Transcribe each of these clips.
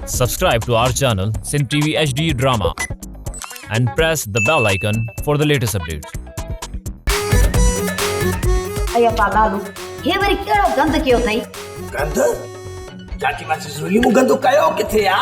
Subscribe to our channel Sin TV HD Drama and press the bell icon for the latest updates. अय्या लालू हे वरी केड़ो गंद कयो थई गंद चाची मासी सुली मु गंद कयो किथे आ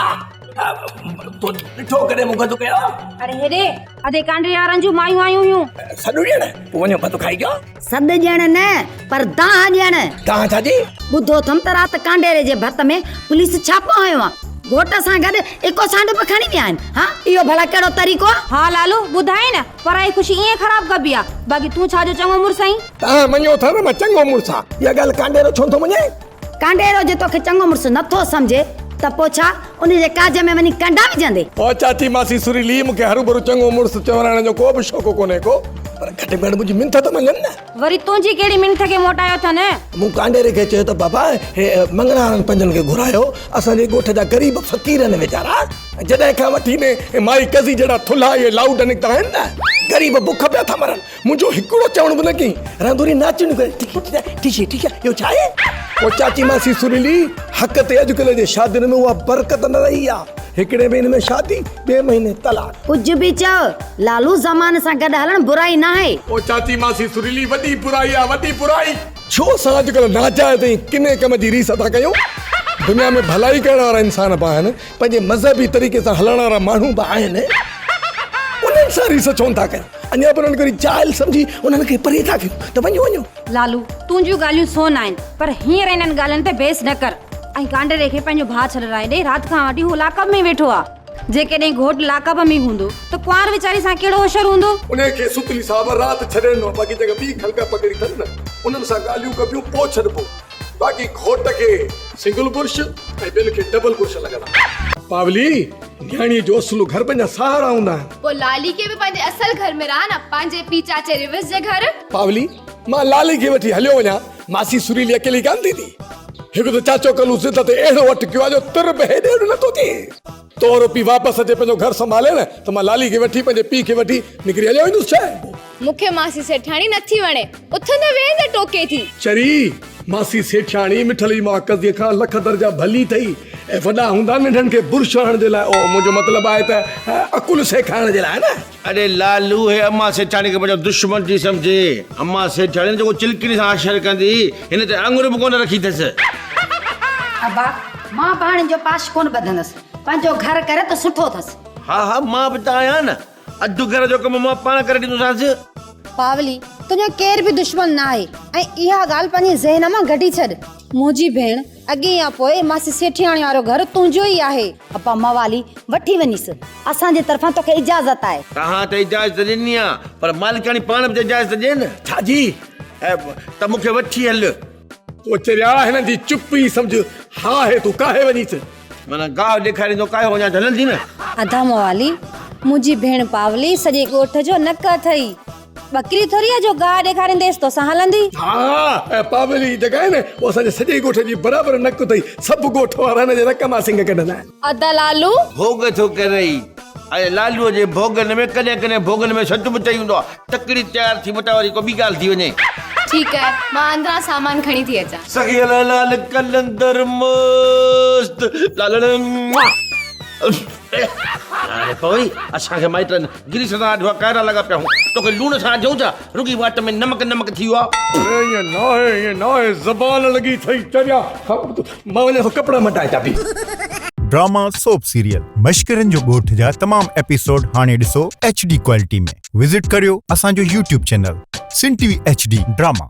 तो ॾिठो करे मु गंद कयो अरे हेडे अदे कांडे यारन जो मायूं आयूं हुयूं सॾु ॾियण वञो पतो खाई गयो सद ॼण न पर दाह ॼण तव्हां छाजी ॿुधो थम त रात कांडेरे जे भत में पुलिस छापो हयो आ घोट सां गॾु एको सांड खणी विया आहिनि हा इहो भला कहिड़ो तरीक़ो हाँ लालू ॿुधाए न पढ़ाई खुशी ईअं ख़राब कबी आ बाक़ी तूं छाजो चङो मुड़स आहीं तव्हां मञो था न मां चङो मुड़स आ इहा ॻाल्हि कांडेरो छो थो मञे कांडेरो जे तोखे चङो मुड़स नथो सम्झे त पोइ छा उन जे काज में वञी कंडा विझंदे ओ चाची मासी सुरीली मूंखे हरू भरू चङो मुड़स चवण जो को बि शौक़ु कोन्हे को पर घटि में घटि मुंहिंजी मिंथ त मञनि न वरी तुंहिंजी कहिड़ी मिंथ खे मोटायो अथनि मूं कांडेरे खे चयो त बाबा हे मंगणारनि पंजनि खे घुरायो असांजे ॻोठ जा ग़रीब फ़क़ीर आहिनि वीचारा जॾहिं खां वठी ने माई कज़ी जहिड़ा थुल्हा इहे लाउड निकिता आहिनि न ग़रीब बुख पिया था मरनि मुंहिंजो हिकिड़ो चवण बि न कई रंधुरी नाचियूं करे ठीक आहे इहो छा आहे ओ चाची मासी सुरीली हक़ ते अॼुकल्ह जे शादियुनि में उहा बरकत न रही आहे हिकिड़े महीने में शादी ॿिए महीने तलाक कुझ बि चओ लालू ज़माने सां गॾु हलण बुराई न आहे ओ चाची मासी सुरीली वॾी बुराई आहे वॾी बुराई छो असां अॼुकल्ह नाजायज़ ऐं किने कम जी रीस था कयूं दुनिया में भलाई करण वारा इंसान बि आहिनि पंहिंजे मज़हबी तरीक़े सां हलण वारा माण्हू बि आहिनि उन्हनि सां रीस छो था कयूं अञा बि उन्हनि खे जाइल सम्झी उन्हनि खे परे था कयूं त वञो लालू तुंहिंजियूं ॻाल्हियूं सोन आहिनि पर हींअर इन्हनि ॻाल्हियुनि ते बेस न कर ऐं कांडेरे खे पंहिंजो भाउ छॾाए ॾे राति खां वठी हू लाकअप में वेठो आहे जेकॾहिं घोट लाकअप में हूंदो त कुंवार वीचारी सां कहिड़ो होशियार हूंदो उनखे सुतली साहब राति छॾणो बाक़ी जेका ॿी खलका पकड़ी अथनि न उन्हनि सां ॻाल्हियूं कबियूं पोइ छॾिबो बाक़ी घोट खे सिंगल बुर्श ऐं ॿियनि खे डबल बुर्श लॻंदा पावली न्याणी जो असुलु घर पंहिंजा सहारा हूंदा आहिनि पोइ लाली खे बि पंहिंजे असल घर में रहा न पंहिंजे पीउ चाचे रिवर्स जे घर पावली मां लाली खे वठी हलियो वञा मासी सुरीली अकेली कान थी हिकु त चाचो कलू ज़िद ते अहिड़ो वटि कयो आहे जो तुर बि हेॾे होॾे नथो थिए तोरो पीउ वापसि अचे पंहिंजो घर संभाले न त मां लाली खे वठी पंहिंजे पीउ खे वठी निकिरी हलियो वेंदुसि छा मूंखे मासी सेठाणी नथी वणे उथंदे वेहंदे टोके थी चरी मासी सेठाणी मिठली मां कज़ीअ खां लख दर्जा भली अथई ऐं वॾा हूंदा नंढनि खे बुर्श हणण जे लाइ ओ मुंहिंजो मतिलबु आहे त अकुल सेखारण जे लाइ न अरे लालू है अम्मा सेठाणी खे पंहिंजो दुश्मन थी सम्झे अम्मा सेठाणी जेको चिलकड़ी सां आशर कंदी हिन ते आङुर बि कोन रखी अथसि अबा मां पाण जो पाश कोन ॿधंदसि पंहिंजो घर करे त सुठो अथसि हा मां बि त आहियां न अधु घर जो कमु मां पाण करे ॾींदोसांसि पावली तुंहिंजो केर बि दुश्मन न आहे ऐं इहा ॻाल्हि पंहिंजे ज़हन मां कढी छॾ मुंहिंजी भेण अॻे या पोइ मासी सेठियाणी वारो घर तुंहिंजो ई आहे अपा मवाली वठी वञीसि असांजे तरफ़ां तोखे इजाज़त आहे तव्हां त इजाज़त ॾिनी आहे पर मालिकाणी पाण बि इजाज़त ॾिए न छाजी त मूंखे वठी हल ओ चरिया हिन जी चुप्पी सम्झ हा हे तूं काहे वञीसि माना गाहु ॾेखारींदो काहे वञा त हलंदी न अधा मवाली मुंहिंजी भेण पावली सॼे ॻोठ जो नक अथई बकरी थोरी आहे जो गाह ॾेखारींदेसि तोसां हलंदी हा पावली जेका आहे न उहो असांजे सॼे ॻोठ जी बराबरि नक अथई सभु ॻोठ वारा हिन जे नक मां सिंग कढंदा आहिनि अदा लालू भोग थो करे ऐं लालूअ जे भोगन में कॾहिं कॾहिं भोगन में सच बि चई हूंदो आहे तकड़ी तयार थी मटा वरी को ॿी ॻाल्हि थी वञे ठीकु आहे मां अंदरां सामान खणी थी अचां सखियल लाल कलंदर मस्त लालण अरे पोइ असांखे माइटनि गिरी सां अॼु कायरा लॻा पिया हूं तोखे लूण सां ॾियूं था रुगी वाट में नमक थी वियो आहे ईअं न आहे ज़बान लॻी थई चरिया मां वञा थो कपिड़ा मटाए था बि ड्रामा सोप सीरियल मश्करनि जो ॻोठ जा तमाम एपिसोड हाणे ॾिसो HD क्वालिटी में विज़िट करियो असांजो YouTube चैनल सिन TV HD ड्रामा।